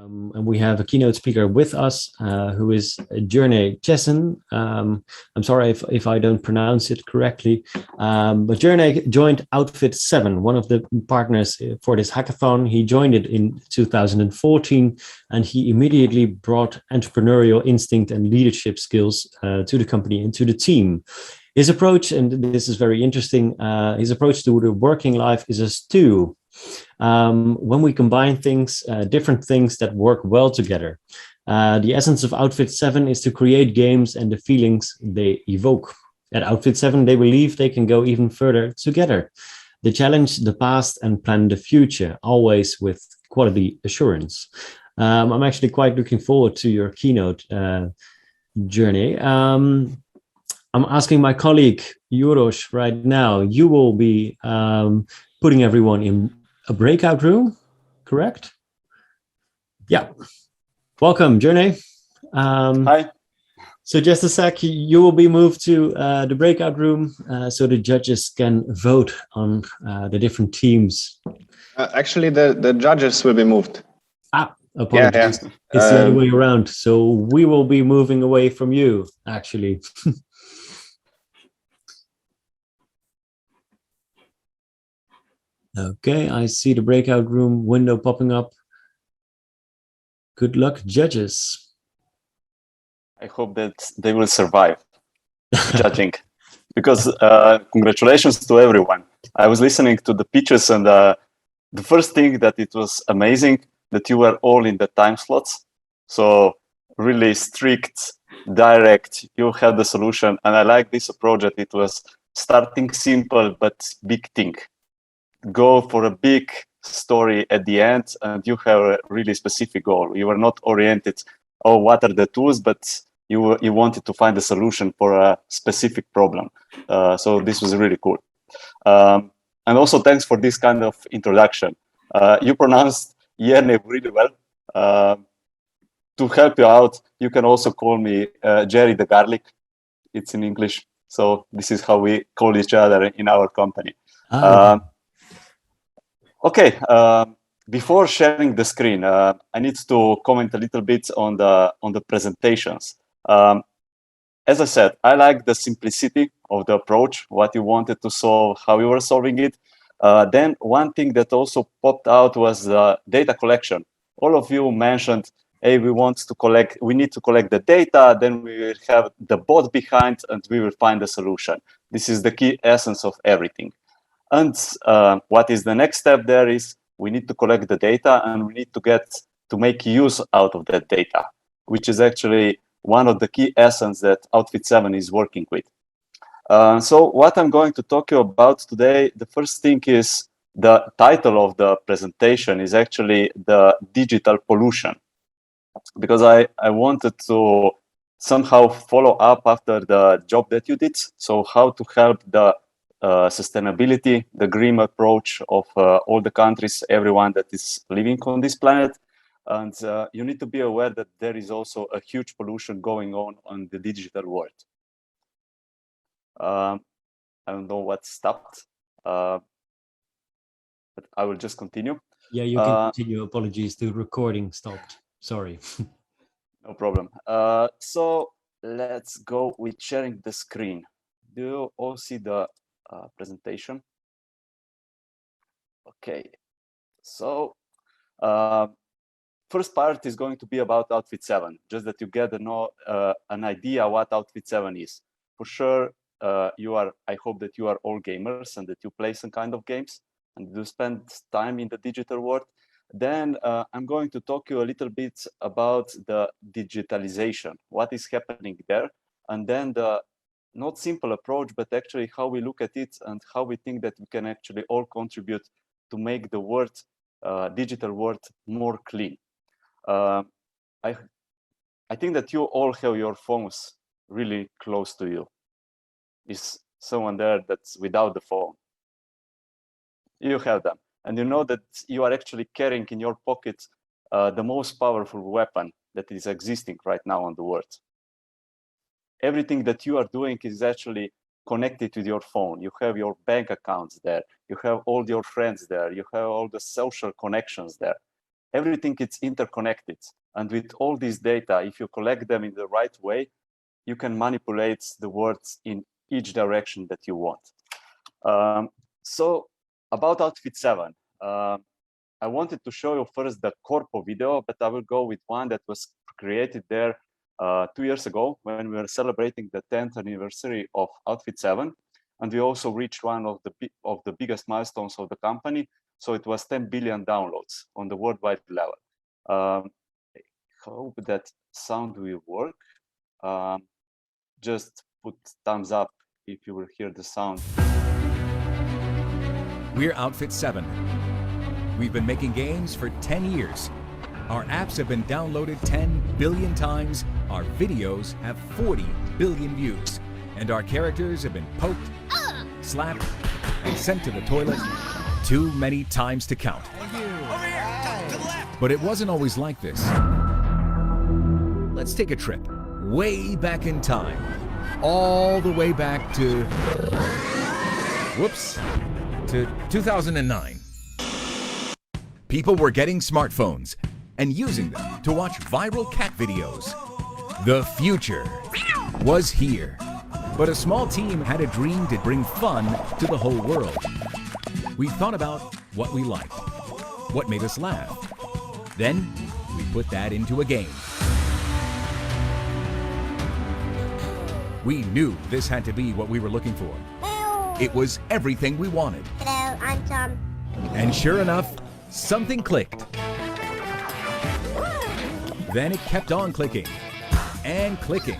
And we have a keynote speaker with us who is Jernej Česen. I'm sorry if I don't pronounce it correctly, but Jernej joined Outfit7, one of the partners for this hackathon. He joined it in 2014, and he immediately brought entrepreneurial instinct and leadership skills to the company and to the team. His approach, and this is very interesting, his approach to the working life is a stew. When we combine things, different things that work well together. The essence of Outfit7 is to create games and the feelings they evoke. At Outfit7, they believe they can go even further together. They challenge the past and plan the future, always with quality assurance. I'm actually quite looking forward to your keynote, Jernej. I'm asking my colleague, Uros, right now. You will be putting everyone in a breakout room, correct? Yeah. Welcome, Jernej. Hi. So just a sec, you will be moved to the breakout room so the judges can vote on the different teams. Actually, the judges will be moved. Apologies. Yeah. It's the other way around. So we will be moving away from you, actually. Okay, I see the breakout room window popping up. Good luck, judges. I hope that they will survive judging, because congratulations to everyone. I was listening to the pitches, and the first thing that it was amazing that you were all in the time slots. So really strict, direct, you had the solution. And I like this approach that it was starting simple, but big thing. Go for a big story at the end, and you have a really specific goal. You were not oriented, oh, what are the tools, but you wanted to find a solution for a specific problem. So this was really cool. And also thanks for this kind of introduction. You pronounced Jernej really well. To help you out, you can also call me Jerry the Garlic. It's in English. So this is how we call each other in our company. Okay, before sharing the screen, I need to comment a little bit on the presentations. As I said, I like the simplicity of the approach, what you wanted to solve, how you were solving it. Then one thing that also popped out was the data collection. All of you mentioned, hey, we need to collect the data, then we will have the bot behind, and we will find a solution. This is the key essence of everything. And what is the next step there is we need to collect the data, and we need to make use out of that data, which is actually one of the key essence that Outfit7 is working with. So what I'm going to talk to you about today, the first thing is the title of the presentation is actually the digital pollution, because I wanted to somehow follow up after the job that you did. So how to help the sustainability, the green approach of all the countries, everyone that is living on this planet. And you need to be aware that there is also a huge pollution going on the digital world. I don't know what stopped, but I will just continue. Yeah, you can continue. Apologies, the recording stopped. Sorry. No problem. So let's go with sharing the screen. Do you all see the presentation? Okay. So first part is going to be about Outfit7, just that you get an idea what Outfit7 is. For sure, I hope that you are all gamers and that you play some kind of games and you spend time in the digital world. Then I'm going to talk to you a little bit about the digitalization, what is happening there, and then the not simple approach, but actually how we look at it and how we think that we can actually all contribute to make the world, digital world, more clean. I think that you all have your phones really close to you. Is someone there that's without the phone? You have them. And you know that you are actually carrying in your pocket the most powerful weapon that is existing right now on the world. Everything that you are doing is actually connected with your phone. You have your bank accounts there. You have all your friends there. You have all the social connections there. everything is interconnected. And with all this data, if you collect them in the right way, you can manipulate the words in each direction that you want. So about Outfit7, I wanted to show you first the corpo video, but I will go with one that was created there 2 years ago when we were celebrating the 10th anniversary of Outfit7. And we also reached one of the biggest milestones of the company. So it was 10 billion downloads on the worldwide level. I hope that sound will work. Just put thumbs up if you will hear the sound. We're Outfit7. We've been making games for 10 years. Our apps have been downloaded 10 billion times. Our videos have 40 billion views. And our characters have been poked, slapped, and sent to the toilet too many times to count. But it wasn't always like this. Let's take a trip way back in time. All the way back to... whoops. To 2009. People were getting smartphones and using them to watch viral cat videos. The future was here. But a small team had a dream to bring fun to the whole world. We thought about what we liked, what made us laugh. Then we put that into a game. We knew this had to be what we were looking for. It was everything we wanted. Hello, I'm Tom. And sure enough, something clicked. Then it kept on clicking and clicking.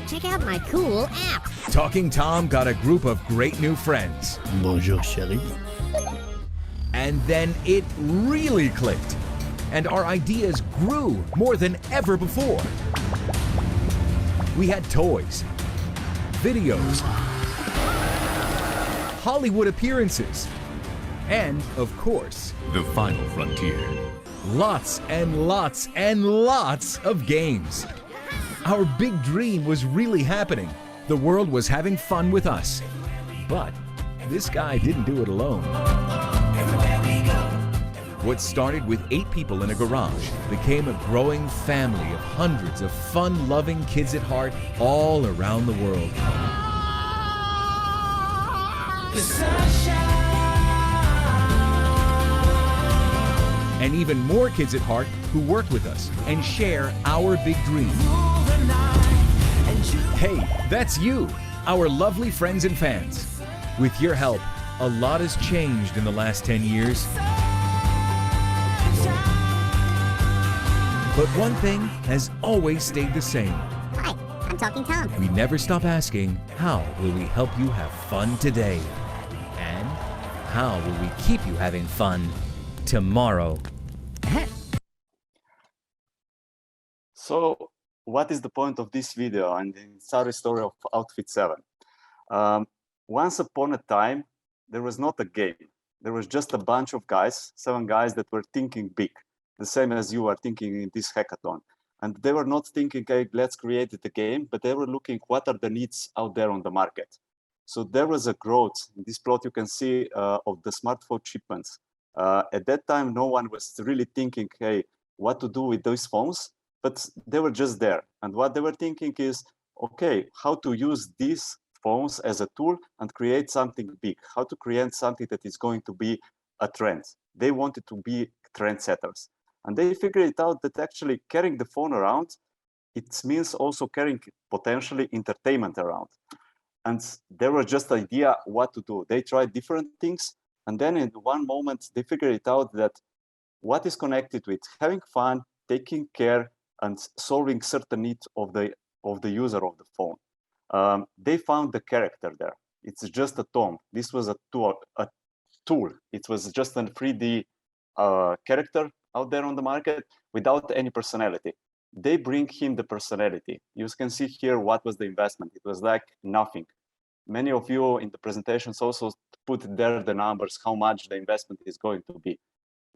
Check out my cool app. Talking Tom got a group of great new friends. Bonjour, chérie. And then it really clicked. And our ideas grew more than ever before. We had toys, videos, Hollywood appearances, and, of course, The final frontier. lots and lots and lots of games. Our big dream was really happening. The world was having fun with us. But this guy didn't do it alone. What started with 8 people in a garage became a growing family of hundreds of fun-loving kids at heart all around the world. And even more kids at heart who work with us and share our big dream. Hey, that's you, our lovely friends and fans. With your help, a lot has changed in the last 10 years. But one thing has always stayed the same. Hi, I'm Talking Tom. We never stop asking, how will we help you have fun today? And how will we keep you having fun tomorrow? So what is the point of this video and the entire story of Outfit7? Once upon a time, there was not a game. There was just a bunch of guys, 7 guys that were thinking big, the same as you are thinking in this hackathon. And they were not thinking, hey, let's create a game, but they were looking what are the needs out there on the market. So there was a growth. In this plot, you can see of the smartphone shipments. At that time, no one was really thinking, hey, what to do with those phones, but they were just there. And what they were thinking is, okay, how to use these phones as a tool and create something big, how to create something that is going to be a trend. They wanted to be trendsetters. And they figured it out that actually carrying the phone around, it means also carrying potentially entertainment around. And there was just idea what to do. They tried different things. And then in one moment, they figured it out that what is connected with having fun, taking care, and solving certain needs of the user of the phone. They found the character there. It's just a Tom. This was a tool. It was just a 3D character out there on the market without any personality. They bring him the personality. You can see here what was the investment. It was like nothing. Many of you in the presentations also put there the numbers, how much the investment is going to be.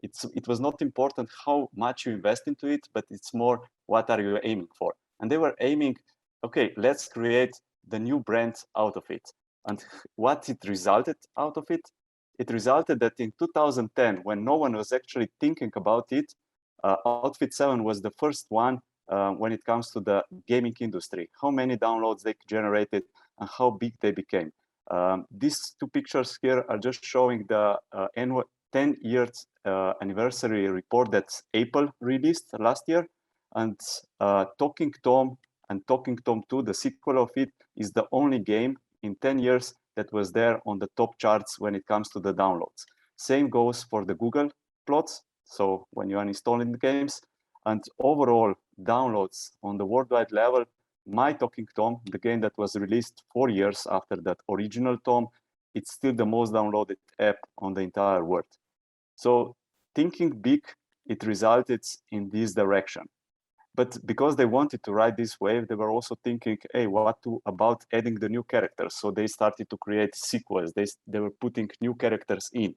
It was not important how much you invest into it, but it's more what are you aiming for. And they were aiming, okay, let's create the new brand out of it. And what it resulted out of it? It resulted that in 2010, when no one was actually thinking about it, Outfit7 was the first one when it comes to the gaming industry, how many downloads they generated and how big they became. These two pictures here are just showing the 10 years anniversary report that Apple released last year. And Talking Tom and Talking Tom 2, the sequel of it, is the only game in 10 years that was there on the top charts when it comes to the downloads. Same goes for the Google plots. So when you are installing the games, and overall downloads on the worldwide level, my Talking Tom, the game that was released 4 years after that original Tom, it's still the most downloaded app on the entire world. So thinking big, it resulted in this direction. But because they wanted to ride this wave, they were also thinking, hey, what about adding the new characters? So they started to create sequels. They were putting new characters in,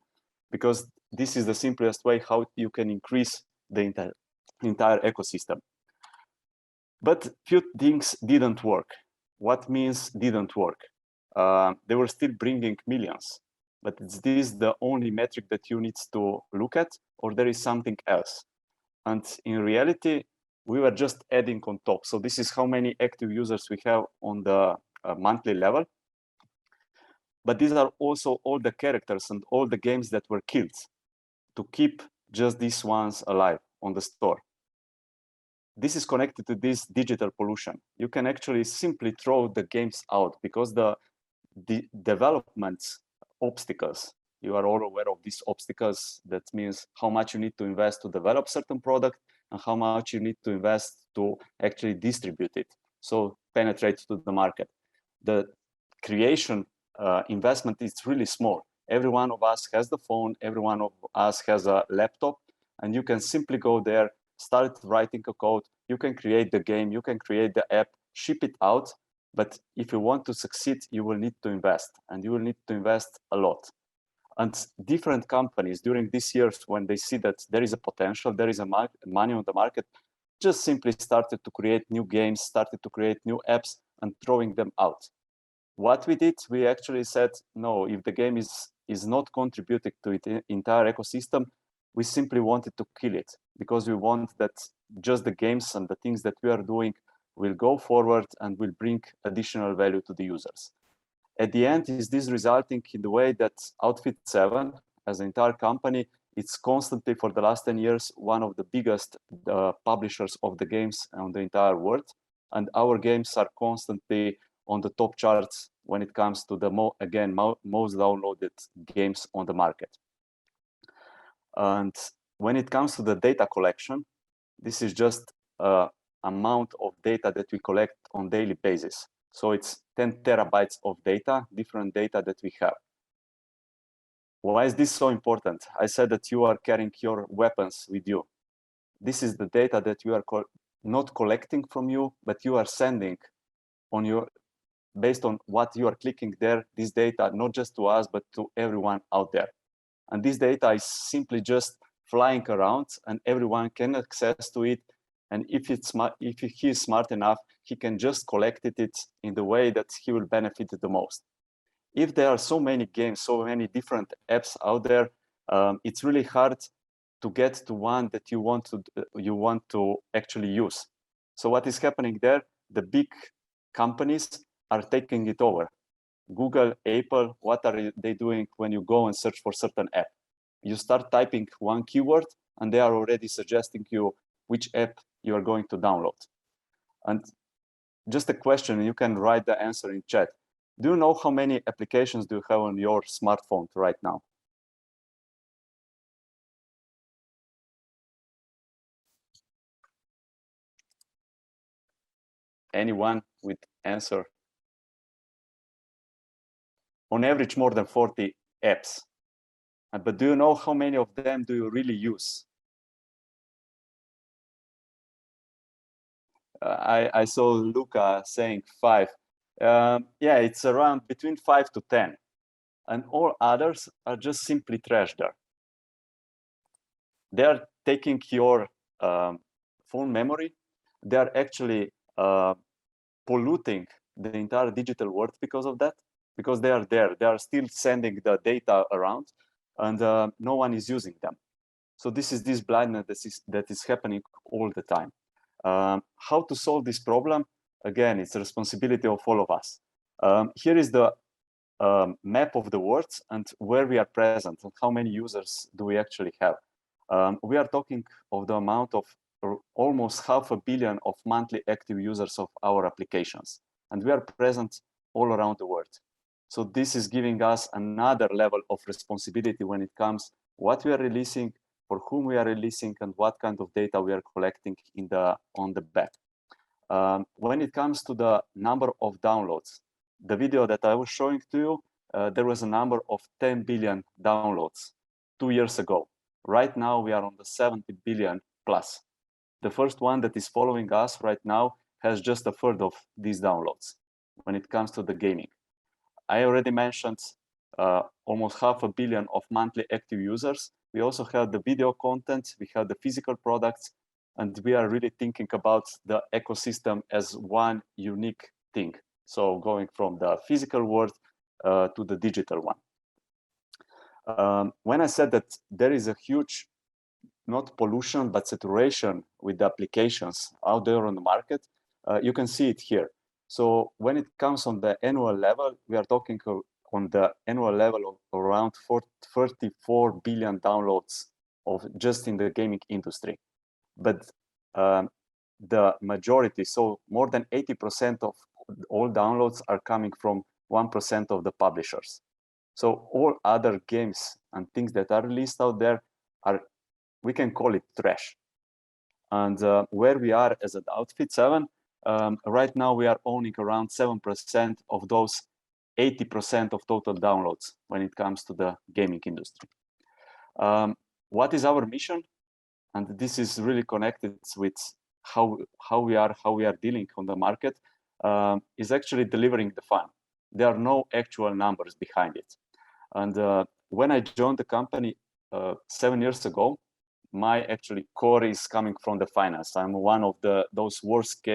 because this is the simplest way how you can increase the entire ecosystem. But few things didn't work. What means didn't work? They were still bringing millions, but is this the only metric that you need to look at, or there is something else? And in reality, we were just adding on top. So this is how many active users we have on the monthly level. But these are also all the characters and all the games that were killed to keep just these ones alive on the store. This is connected to this digital pollution. You can actually simply throw the games out because the development obstacles, you are all aware of these obstacles. That means how much you need to invest to develop certain product and how much you need to invest to actually distribute it, so penetrate to the market. The creation investment is really small. Every one of us has the phone, every one of us has a laptop, and you can simply go there, start writing a code, you can create the game, you can create the app, ship it out. But if you want to succeed, you will need to invest, and you will need to invest a lot. And different companies during these years, when they see that there is a potential, there is a money on the market, just simply started to create new games, started to create new apps and throwing them out. What we did, we actually said, no, if the game is not contributing to the entire ecosystem, we simply wanted to kill it, because we want that just the games and the things that we are doing will go forward and will bring additional value to the users. At the end, is this resulting in the way that Outfit7, as an entire company, it's constantly for the last 10 years, one of the biggest publishers of the games on the entire world. And our games are constantly on the top charts when it comes to the, most downloaded games on the market. And when it comes to the data collection, this is just amount of data that we collect on daily basis. So it's 10 terabytes of data, different data that we have. Why is this so important? I said that you are carrying your weapons with you. This is the data that you are not collecting from you, but you are sending on your, based on what you are clicking there, this data, not just to us, but to everyone out there. And this data is simply just flying around and everyone can access to it. And if he is smart enough, he can just collect it in the way that he will benefit the most. If there are so many games, so many different apps out there, it's really hard to get to one that you want to actually use. So what is happening there? The big companies are taking it over. Google, Apple, what are they doing when you go and search for certain app? You start typing one keyword and they are already suggesting you which app you are going to download. And just a question, you can write the answer in chat. Do you know how many applications do you have on your smartphone right now? Anyone with answer? On average, more than 40 apps. But do you know how many of them do you really use? I saw Luca saying 5. Yeah, it's around between 5 to 10. And all others are just simply trash there. They are taking your phone memory. They are actually polluting the entire digital world because of that, because they are there. They are still sending the data around and no one is using them. So this is this blindness that is happening all the time. How to solve this problem? Again, it's the responsibility of all of us. Here is the map of the world and where we are present and how many users do we actually have. We are talking of the amount of almost 500 million of monthly active users of our applications. And we are present all around the world. So this is giving us another level of responsibility when it comes what we are releasing, for whom we are releasing, and what kind of data we are collecting on the back. When it comes to the number of downloads, the video that I was showing to you, there was a number of 10 billion downloads 2 years ago. Right now, we are on the 70 billion plus. The first one that is following us right now has just a third of these downloads when it comes to the gaming. I already mentioned almost 500 million of monthly active users. We also have the video content, we have the physical products, and we are really thinking about the ecosystem as one unique thing. So going from the physical world to the digital one. When I said that there is a huge, not pollution, but saturation with the applications out there on the market, you can see it here. So when it comes on the annual level, we are talking on the annual level of around 34 billion downloads of just in the gaming industry. But the majority, so more than 80% of all downloads are coming from 1% of the publishers. So all other games and things that are released out there are, we can call it trash. And where we are as at Outfit7, right now we are owning around 7% of those 80% of total downloads when it comes to the gaming industry. What is our mission? And this is really connected with how we are dealing on the market, is actually delivering the fun. There are no actual numbers behind it. And when I joined the company 7 years ago, my actually core is coming from the finance. I'm one of those worst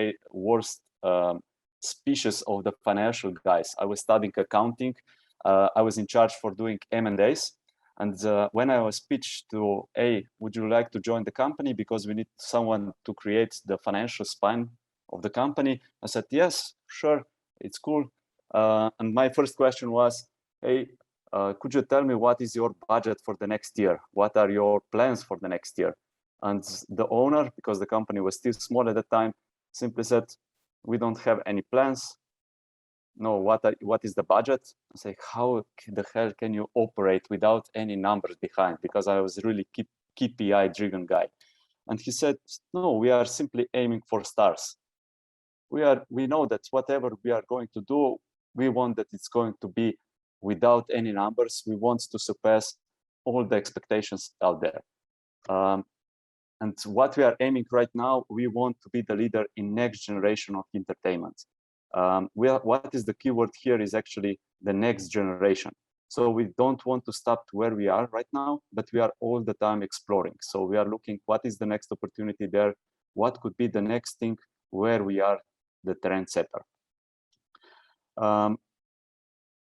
species of the financial guys. I was studying accounting. I was in charge for doing M&As. And when I was pitched to, hey, would you like to join the company because we need someone to create the financial spine of the company? I said, yes, sure, it's cool. And my first question was, hey, could you tell me what is your budget for the next year? What are your plans for the next year? And the owner, because the company was still small at the time, simply said, we don't have any plans. No, what is the budget? I say, how the hell can you operate without any numbers behind? Because I was really KPI driven guy. And he said, no, we are simply aiming for stars. We know that whatever we are going to do, we want that it's going to be without any numbers. We want to surpass all the expectations out there. And what we are aiming right now, we want to be the leader in next generation of entertainment. What is the keyword here is actually the next generation. So we don't want to stop where we are right now, but we are all the time exploring. So we are looking what is the next opportunity there, what could be the next thing where we are the trendsetter.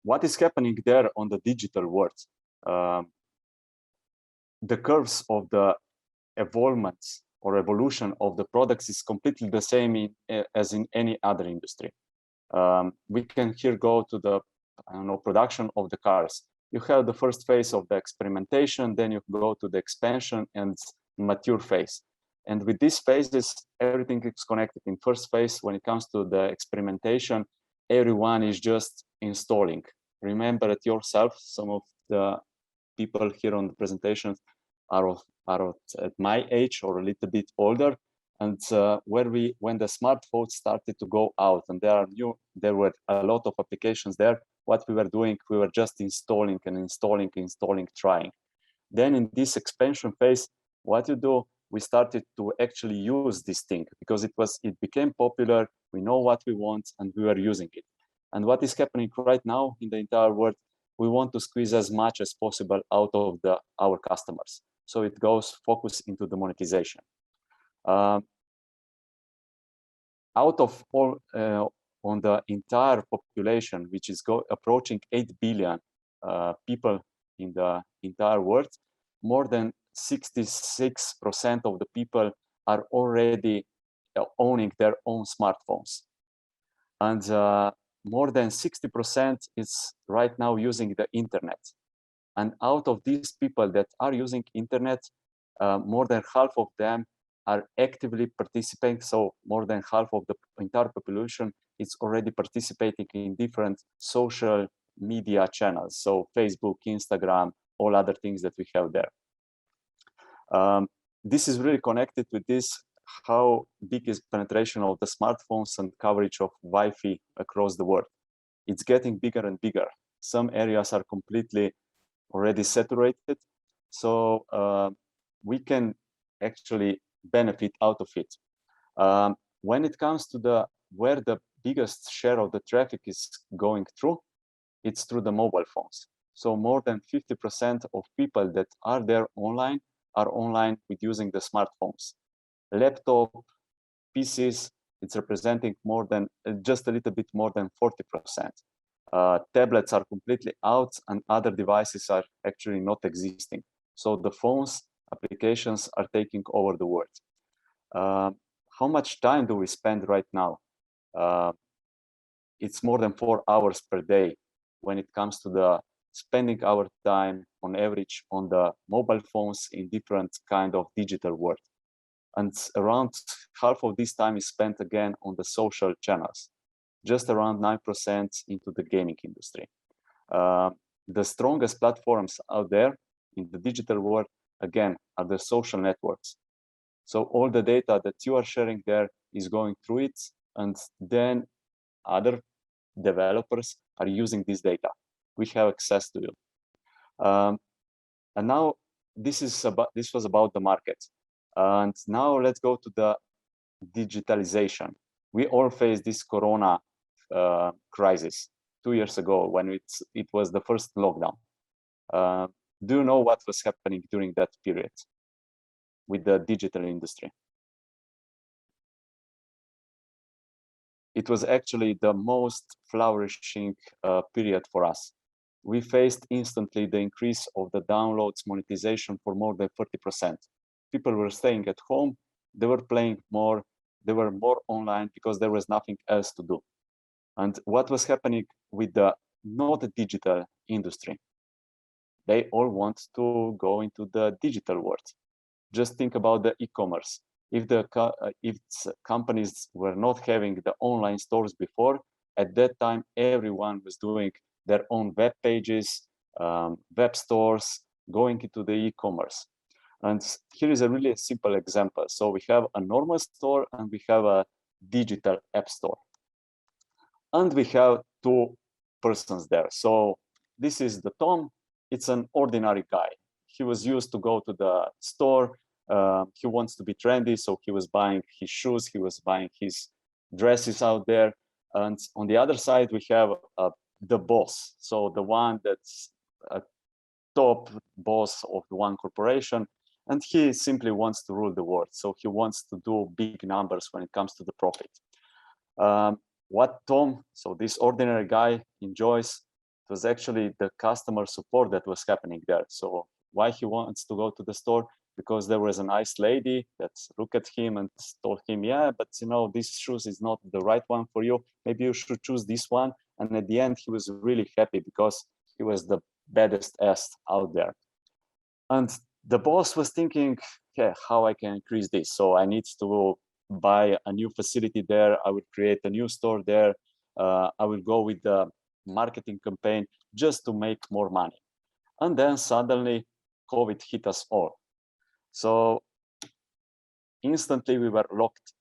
What is happening there on the digital world? The curves of the evolvements or evolution of the products is completely the same as in any other industry. We can here go to the production of the cars. You have the first phase of the experimentation, then you go to the expansion and mature phase. And with these phases, everything is connected. In first phase, when it comes to the experimentation, everyone is just installing. Remember it yourself, some of the people here on the presentation are at my age or a little bit older. And when the smartphones started to go out and there were a lot of applications there, what we were doing, we were just installing and installing, trying. Then in this expansion phase, what you do, we started to actually use this thing because it became popular, we know what we want and we were using it. And what is happening right now in the entire world, we want to squeeze as much as possible out of our customers. So it goes focus into the monetization. Out of all, on the entire population, which is approaching 8 billion people in the entire world, more than 66% of the people are already owning their own smartphones. And more than 60% is right now using the internet. And out of these people that are using internet, more than half of them are actively participating. So more than half of the entire population is already participating in different social media channels. So Facebook, Instagram, all other things that we have there. This is really connected with this, how big is penetration of the smartphones and coverage of Wi-Fi across the world. It's getting bigger and bigger. Some areas are completely already saturated. So we can actually benefit out of it. When it comes to where the biggest share of the traffic is going through, it's through the mobile phones. So more than 50% of people that are there online are online with using the smartphones. Laptop, PCs, it's representing more than, just a little bit more than 40%. Tablets are completely out and other devices are actually not existing. So the phones applications are taking over the world. How much time do we spend right now? It's more than 4 hours per day when it comes to the spending our time on average on the mobile phones in different kind of digital world. And around half of this time is spent again on the social channels, just around 9% into the gaming industry. The strongest platforms out there in the digital world, again, are the social networks. So all the data that you are sharing there is going through it, and then other developers are using this data. We have access to it. And now this was about the market. And now let's go to the digitalization. We all faced this Corona crisis 2 years ago when it was the first lockdown. Do you know what was happening during that period with the digital industry? It was actually the most flourishing period for us. We faced instantly the increase of the downloads monetization for more than 30%. People were staying at home, they were playing more, they were more online because there was nothing else to do. And what was happening with the not digital industry? They all want to go into the digital world. Just think about the e-commerce. If companies were not having the online stores before, at that time, everyone was doing their own web pages, web stores, going into the e-commerce. And here is a really simple example. So we have a normal store and we have a digital app store. And we have two persons there. So this is the Tom. It's an ordinary guy. He was used to go to the store. He wants to be trendy, so he was buying his shoes, he was buying his dresses out there. And on the other side, we have the boss. So the one that's a top boss of one corporation, and he simply wants to rule the world. So he wants to do big numbers when it comes to the profit. What Tom, so this ordinary guy, enjoys was actually the customer support that was happening there. So why he wants to go to the store? Because there was a nice lady that looked at him and told him, yeah, but you know, this shoes is not the right one for you. Maybe you should choose this one. And at the end, he was really happy because he was the baddest ass out there. And the boss was thinking, okay, how I can increase this? So I need to buy a new facility there. I will create a new store there. I will go with the marketing campaign just to make more money. And then suddenly COVID hit us all. So instantly we were locked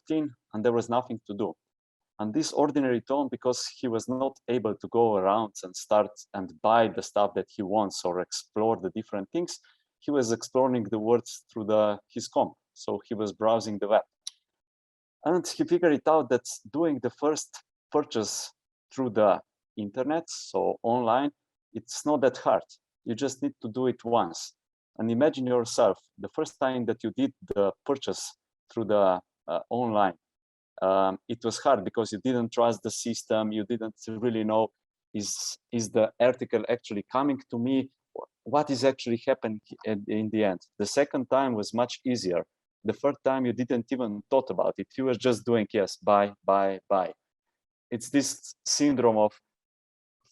in and there was nothing to do. And this ordinary Tom, because he was not able to go around and start and buy the stuff that he wants or explore the different things, he was exploring the world through his comp. So he was browsing the web. And he figured it out that doing the first purchase through the internet, so online, it's not that hard. You just need to do it once. And imagine yourself, the first time that you did the purchase through the online, it was hard because you didn't trust the system. You didn't really know, is the article actually coming to me? what is actually happening in the end. The second time was much easier. The third time you didn't even thought about it. You were just doing, yes, buy, buy, buy. It's this syndrome of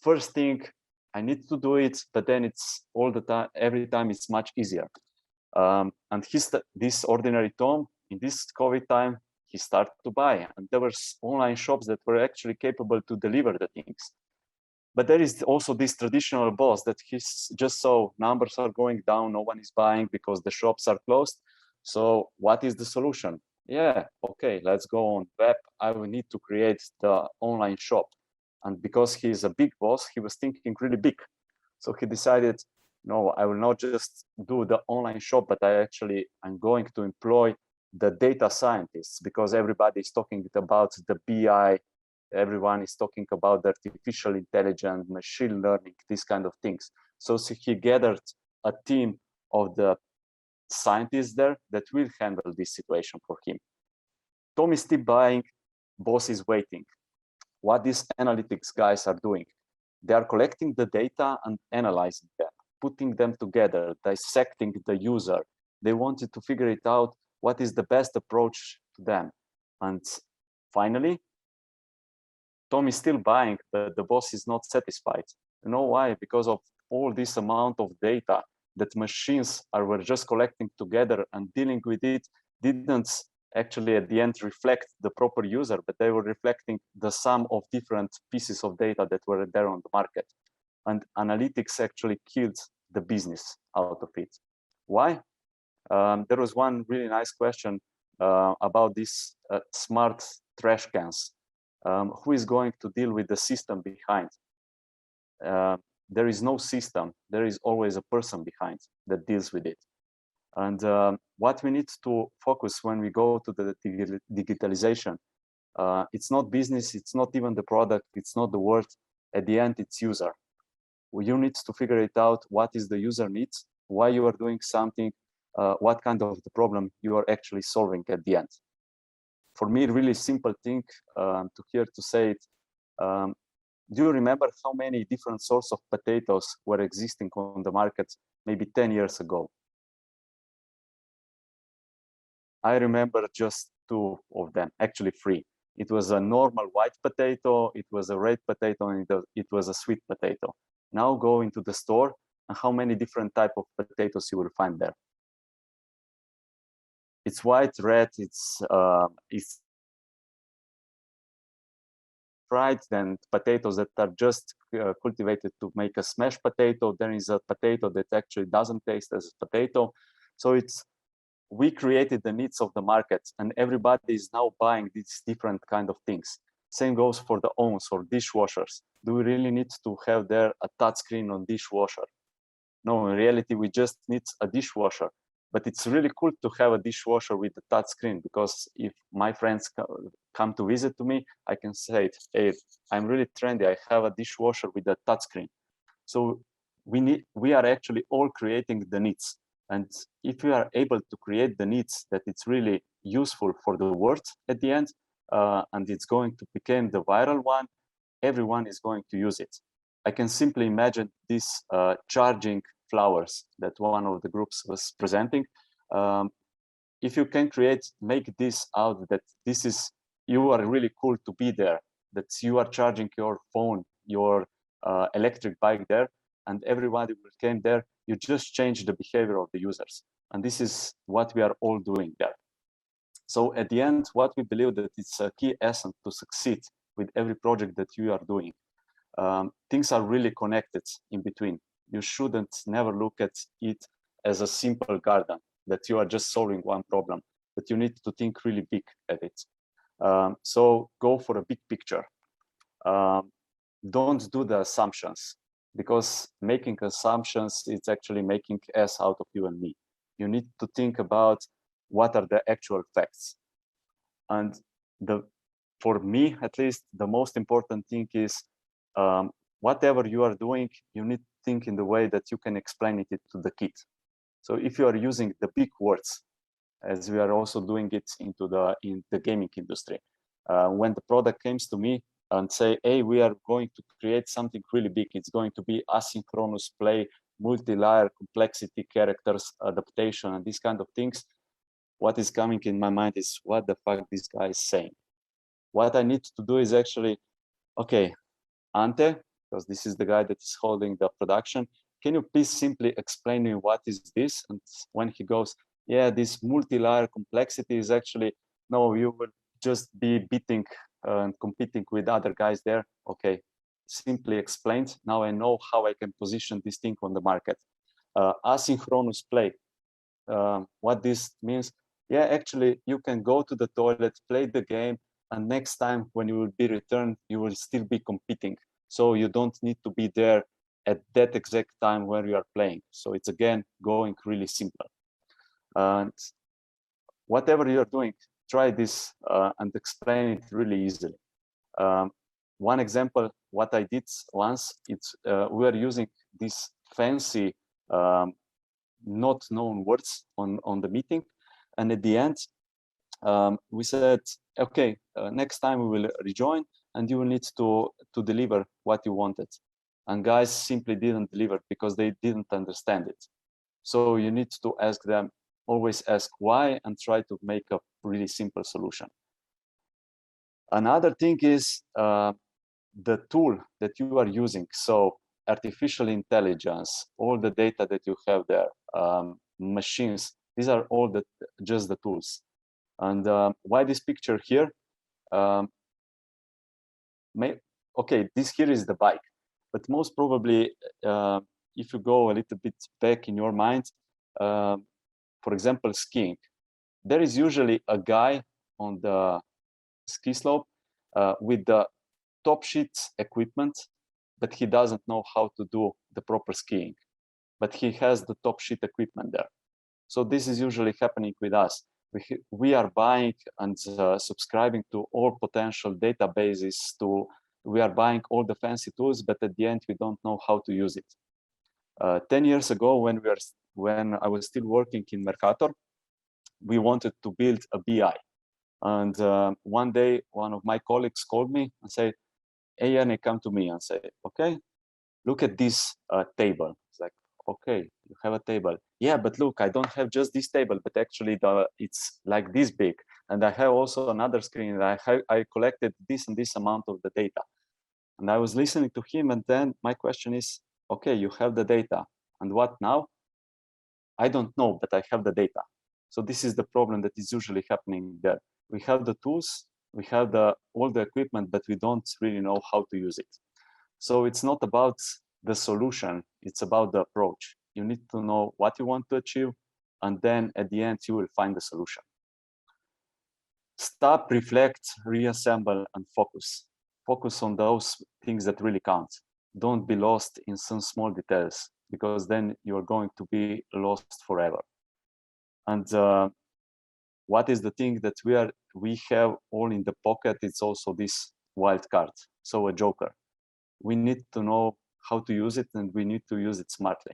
first thing, I need to do it, but then it's all the time, every time it's much easier. And this ordinary Tom, in this COVID time, he started to buy. And there were online shops that were actually capable to deliver the things. But there is also this traditional boss that he's just so numbers are going down, no one is buying because the shops are closed. So what is the solution? Yeah, okay, let's go on web. I will need to create the online shop. And because he's a big boss, he was thinking really big. So he decided, no, I will not just do the online shop, but I'm going to employ the data scientists, because everybody is talking about the BI, everyone is talking about the artificial intelligence, machine learning, these kind of things. So he gathered a team of the scientists there that will handle this situation for him. Tom is still buying, boss is waiting. What these analytics guys are doing, they are collecting the data and analyzing them, putting them together, dissecting the user. They wanted to figure it out, what is the best approach to them. And finally, Tom is still buying, but the boss is not satisfied. You know why? Because of all this amount of data that machines were just collecting together and dealing with it didn't actually at the end reflect the proper user, but they were reflecting the sum of different pieces of data that were there on the market. And analytics actually killed the business out of it. Why? There was one really nice question about these smart trash cans. Who is going to deal with the system behind? There is no system. There is always a person behind that deals with it. And what we need to focus when we go to the digitalization, it's not business, it's not even the product, it's not the word. At the end, it's user. You need to figure it out, what is the user needs, why you are doing something, what kind of the problem you are actually solving at the end. For me, really simple thing to say it. Do you remember how many different sorts of potatoes were existing on the market maybe 10 years ago? I remember just 2 of them, actually 3. It was a normal white potato, it was a red potato, and it was a sweet potato. Now go into the store, and how many different type of potatoes you will find there? It's white, red, it's fried, then potatoes that are just cultivated to make a smashed potato. There is a potato that actually doesn't taste as a potato. So we created the needs of the market, and everybody is now buying these different kind of things. Same goes for the ovens or dishwashers. Do we really need to have there a touch screen on dishwasher? No, in reality, we just need a dishwasher. But it's really cool to have a dishwasher with a touch screen, because if my friends come to visit to me, I can say, hey, I'm really trendy, I have a dishwasher with a touch screen. So we are actually all creating the needs. And if we are able to create the needs that it's really useful for the world at the end, and it's going to become the viral one, everyone is going to use it. I can simply imagine this charging flowers that one of the groups was presenting. If you can make this out that you are really cool to be there, that you are charging your phone, your electric bike there, and everybody will come there, you just change the behavior of the users. And this is what we are all doing there. So at the end, what we believe that it's a key essence to succeed with every project that you are doing. Things are really connected in between. You shouldn't never look at it as a simple garden, that you are just solving one problem, but you need to think really big at it. So go for a big picture. Don't do the assumptions, because making assumptions is actually making ass out of you and me. You need to think about what are the actual facts. And for me, at least, the most important thing is whatever you are doing, you need to think in the way that you can explain it to the kid. So if you are using the big words, as we are also doing it in the gaming industry, when the product comes to me and say, hey, we are going to create something really big, it's going to be asynchronous play multi-layer complexity, characters, adaptation, and these kind of things, what is coming in my mind is what the fuck this guy is saying. What I need to do is actually, okay, Ante, because this is the guy that is holding the production, can you please simply explain me what is this? And when he goes, yeah, this multi-layer complexity is actually, no, you will just be beating and competing with other guys there. Okay, simply explained. Now I know how I can position this thing on the market. Asynchronous play. What this means, yeah, actually you can go to the toilet, play the game, and next time when you will be returned, you will still be competing. So you don't need to be there at that exact time where you are playing. So it's again going really simple. And whatever you're doing, try this and explain it really easily. One example, what I did once, it's we are using these fancy not known words on the meeting, and at the end we said, okay, next time we will rejoin and you will need to deliver what you wanted. And guys simply didn't deliver because they didn't understand it. So you need to ask them, always ask why, and try to make a really simple solution. Another thing is the tool that you are using. So artificial intelligence, all the data that you have there, machines, these are all just the tools. And why this picture here? Okay, this here is the bike, but most probably, if you go a little bit back in your mind, for example, skiing, there is usually a guy on the ski slope with the top sheet equipment, but he doesn't know how to do the proper skiing, but he has the top sheet equipment there. So this is usually happening with us. We are buying and subscribing to all potential databases, we are buying all the fancy tools, but at the end we don't know how to use it. 10 years ago, when I was still working in Mercator, we wanted to build a BI. And one day, one of my colleagues called me and said, hey, Jernej, come to me, and say, okay, look at this table. It's like, okay, you have a table. Yeah, but look, I don't have just this table, but actually it's like this big. And I have also another screen. I collected this and this amount of the data. And I was listening to him, and then my question is, okay, you have the data, and what now? I don't know, but I have the data. So this is the problem that is usually happening there. We have the tools, we have all the equipment, but we don't really know how to use it. So it's not about the solution, it's about the approach. You need to know what you want to achieve, and then at the end, you will find the solution. Stop, reflect, reassemble, and focus. Focus on those things that really count. Don't be lost in some small details, because then you're going to be lost forever. And what is the thing that we have all in the pocket? It's also this wild card, so a joker. We need to know how to use it, and we need to use it smartly.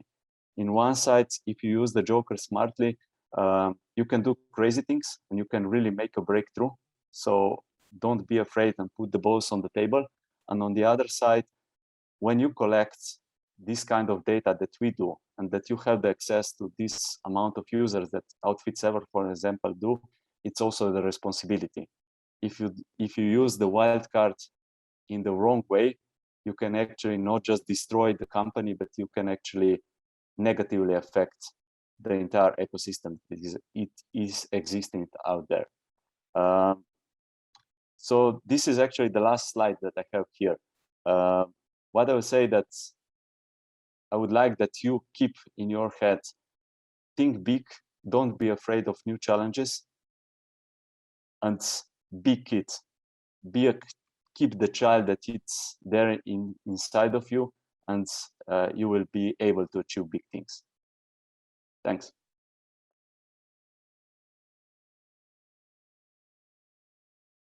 In one side, if you use the joker smartly, you can do crazy things and you can really make a breakthrough. So don't be afraid and put the balls on the table. And on the other side, when you collect this kind of data that we do, and that you have the access to this amount of users that Outfit7, for example, do, it's also the responsibility. If you use the wildcard in the wrong way, you can actually not just destroy the company, but you can actually negatively affect the entire ecosystem that is existing out there. So this is actually the last slide that I have here. What I would say that I would like that you keep in your head, think big, don't be afraid of new challenges, and be kid. Keep the child that it's there inside of you, and you will be able to achieve big things. Thanks.